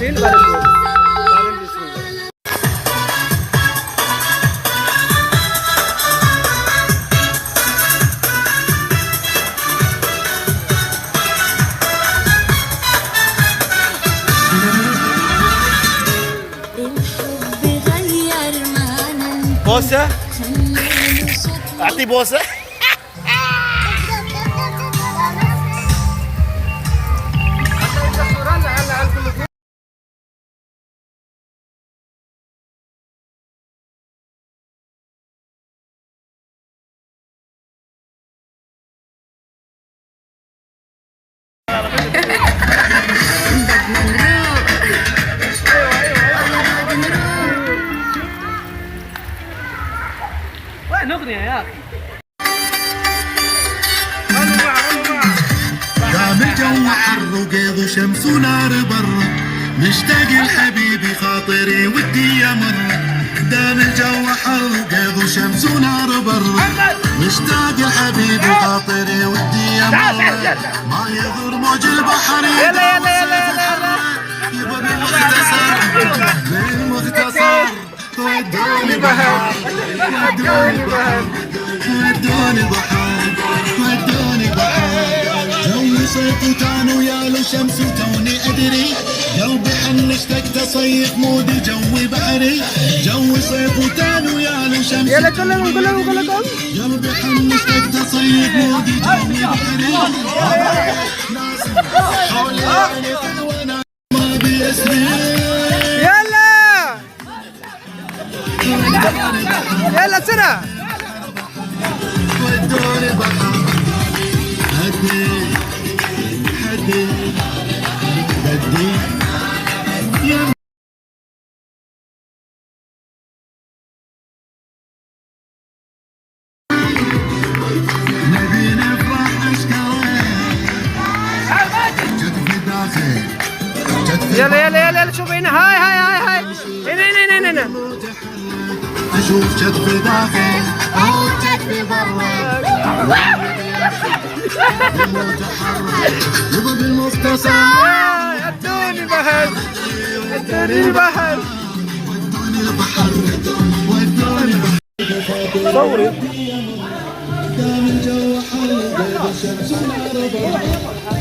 نشيل بعدين بسم الله. بوسة أعطي بوسة. وين أغنية يا أخي؟ دام الجو حر وقيض وشمس ونار برا، مشتاق لحبيبي خاطري ودي يمر. دام الجو حر وقيض وشمس ونار برا، مشتاق لحبيبي خاطري ودي يمر. ما يضر موج البحر يلا يلا يلا يلا يبا بالمختصر بالمختصر ودوني بحر ودوني بحر ودوني بحر ودوني بحر. جوي صيف وتان ويا له شمس وتوني ادري، قلبي حن اشتقت اصيف مودي جوي بحري. جوي صيف وتان ويا له شمس يلا كلهم قلبي حن اشتقت اصيف مودي جوي بحري. حولي يعني وانا ما بيسري. يلا يلا سرعة. ودوني بحر هدي هدي بدي يا نبي نفرح اشكال جد في داخل جد في يلا يلا يلا شوف هنا. هاي هنا هنا هنا. اشوف جد في داخل او جد في برا. يبا بالمختصر ادوني بحر ادوني البحر. ودوني البحر ودوني البحر. صوري. دام الجو حر بيض الشمس ونار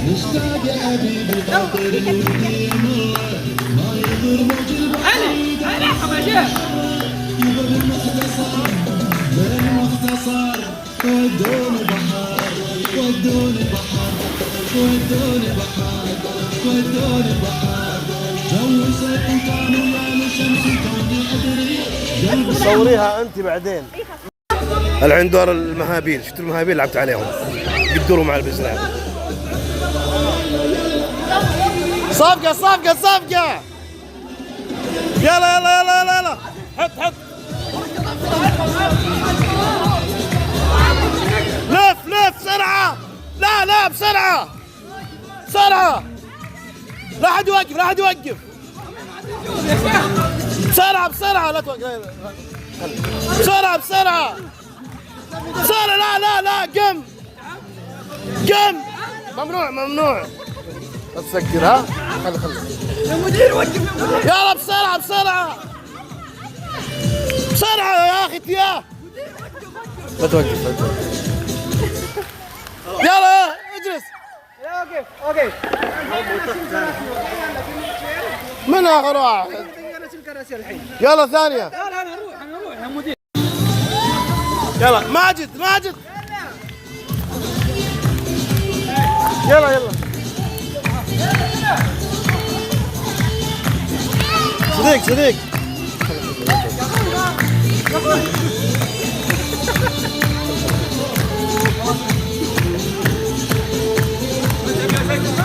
مشتاق يا حبيبي خاطري ودي يمر. ما يضر موج البحر يبا بالمختصر بالمختصر ودوني بحر ودوني بحر ودوني بحر ودوني بحر. جو صيف كانوا يا له شمس توني ادري. صوريها أنت بعدين. الحين دور المهابيل، شفت المهابيل لعبت عليهم يدوروا مع البزرع. صفقة صفقة صفقة. يلا يلا يلا يلا يلا حط لف لف بسرعة. لا لا بسرعة بسرعة. لا حد يوقف لا حد يوقف. بسرعة بسرعة لا توقف. بسرعة بسرعة بسرعة. لا لا لا قم قم. ممنوع ممنوع. لا تسكر ها. خلي يا مدير وقف. يلا بسرعة بسرعة بسرعة يا أخي يا. لا توقف لا توقف. يلا اجلس. اوكي. من آخر واحد. يلا ثانية. لا نروح يا مدير. يلا ماجد يلا صديق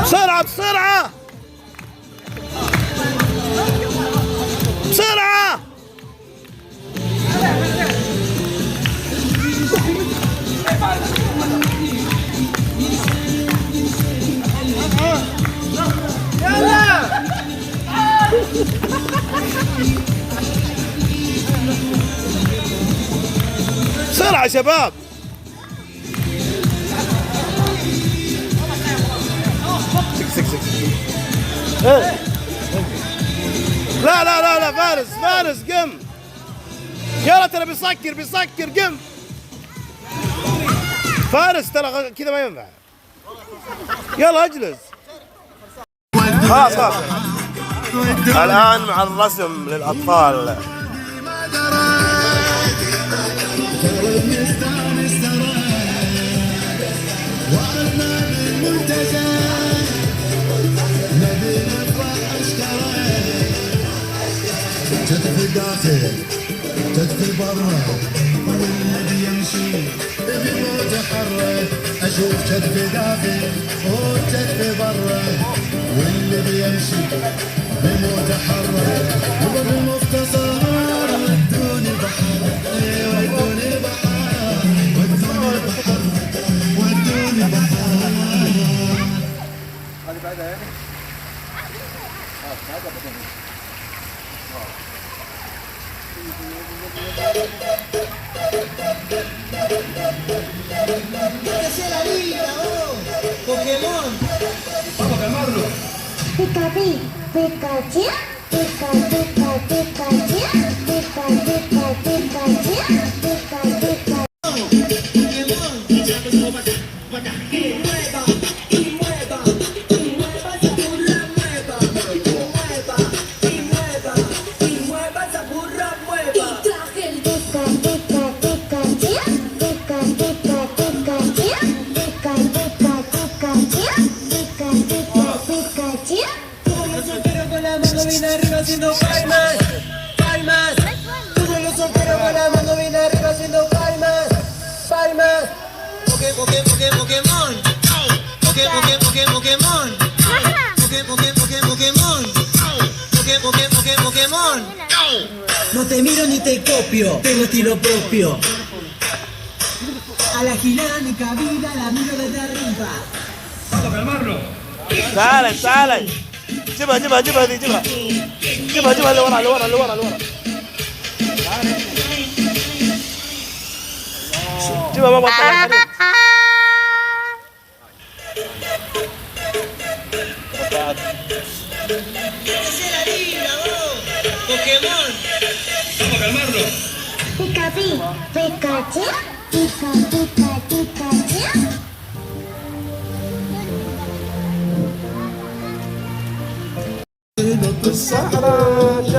بسرعة بسرعة بسرعة. بسرعة يا شباب. سك لا لا لا لا، فارس فارس قم. يلا ترى بيسكر قم. فارس ترى كذا ما ينفع. يلا اجلس. خلاص خلاص. الآن مع الرسم للأطفال. تدفي داخل تدفي برا والذي يمشي بمتحرك اشوف تدفي داخل وتدفي برا واللي بيمشي بمتحرك وبالمختصر ودوني بحر ودوني بحر ودوني بحر ودوني بحر. هذه بعدها يعني؟ ¡Ese la vida, oh! ¡Pokémon! ¡Vamos a calmarlo! Pikachu, Pikachu, Pikachu, Pikachu, Pikachu, Pikachu, haciendo palmas, palmas. Todos los solteros con la mano bien arriba haciendo palmas, palmas. Pokémon. Pokémon. No te miro ni te copio, tengo estilo propio. A la giránica vida la miro desde arriba. Vamos a calmarlo. تعال جيبها دي جيبها لورا جيبها بابا طلع Pokémon. Vamos a calmarlo. Pikachu, Pikachu, Pikachu, Pikachu. الصحراء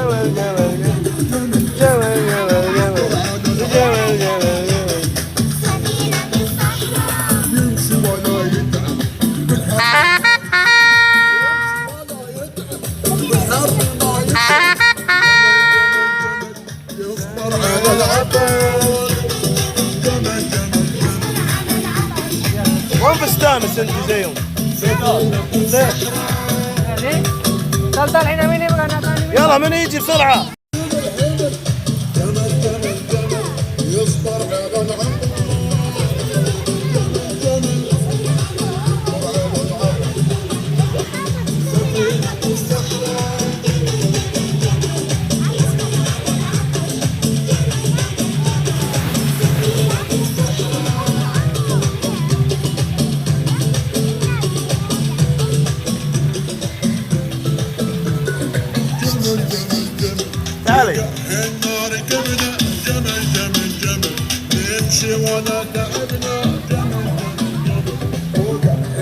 يمشي ولا يتعب يصبر على العطر وين بستانس انت زيهم؟ يلا من يجي بسرعة. يصبر على العطر تعالي النار كبنا جمل نمشي ولا تعبنا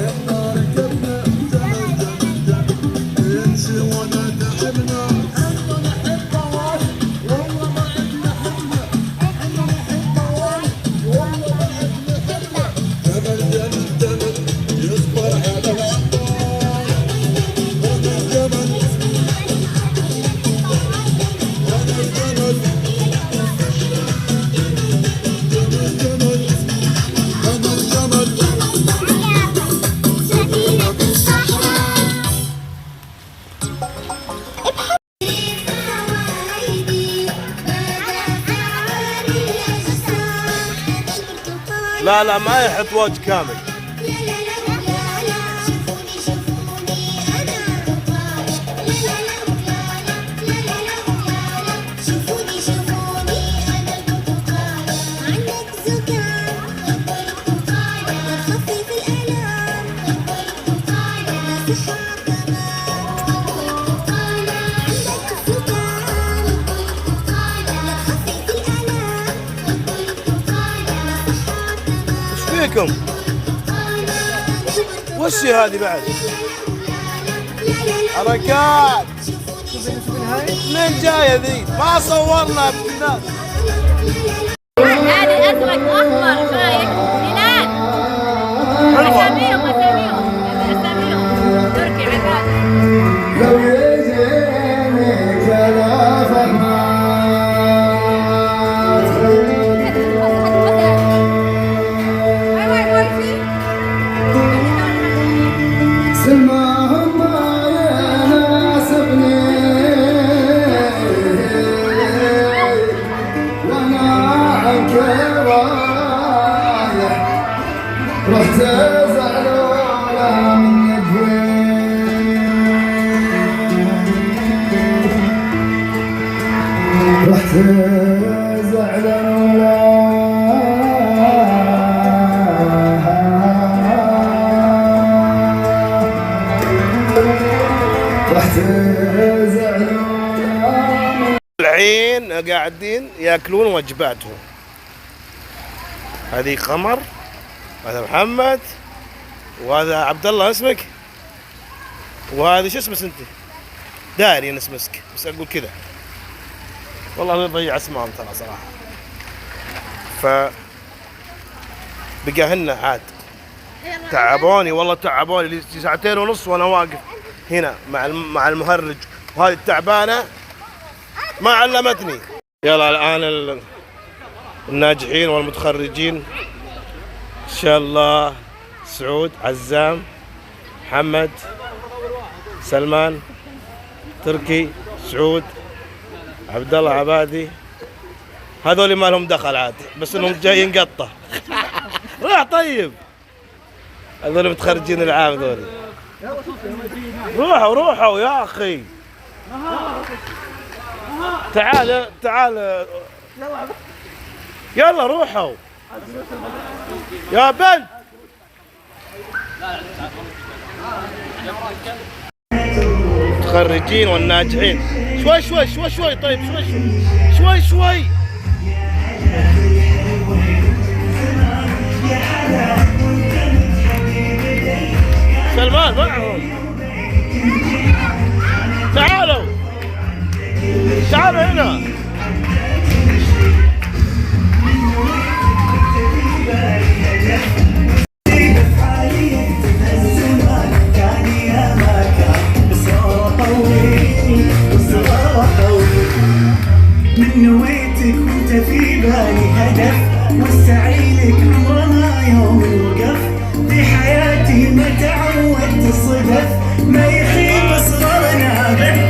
النار كبنا جمل نمشي ولا تعبنا احنا نحب طوال والله ما عندنا حبنا احنا نحب طوال والله ما عندنا حبنا جمل يصبر على العطار جمل لا ما يحط وجه كامل. Pikachu, عليكم. وش هذه بعد؟ حركات من جايه ذي؟ ما صورنا بالناس. هذه ازرق واحمر شايف هلال. اساميهم تركي عباد. لو يجيني كلام سماهم ما يناسبني وانا عنك رايح رحت زعلونا من رحت زعلونا الحين قاعدين ياكلون وجباتهم. هذه قمر، هذا محمد، وهذا عبد الله اسمك، وهذا شو اسمك انت؟ داري انا اسمك بس اقول كذا. والله ضيع اسمائهم ترى صراحه. ف بقاهن عاد تعبوني والله، تعبوني لي ساعتين ونص وانا واقف هنا مع المهرج، وهذه التعبانه ما علمتني. يلا الان الناجحين والمتخرجين ان شاء الله: سعود، عزام، محمد، سلمان، تركي، سعود، عبد الله عبادي. هذول ما لهم دخل عاد، بس انهم جايين قطه. روح طيب، هذول متخرجين العام ذولي. روحوا يا اخي. تعال يلا روحوا يا بنت. المتخرجين والناجحين شوي طيب شوي. سلمان معهم. تعالوا هنا. من نويتك وانت في بالي هدف، واستعيلك عمره ما يوم وقف في حياتي، ما تعودت الصدف ما يخيب اصرارنا.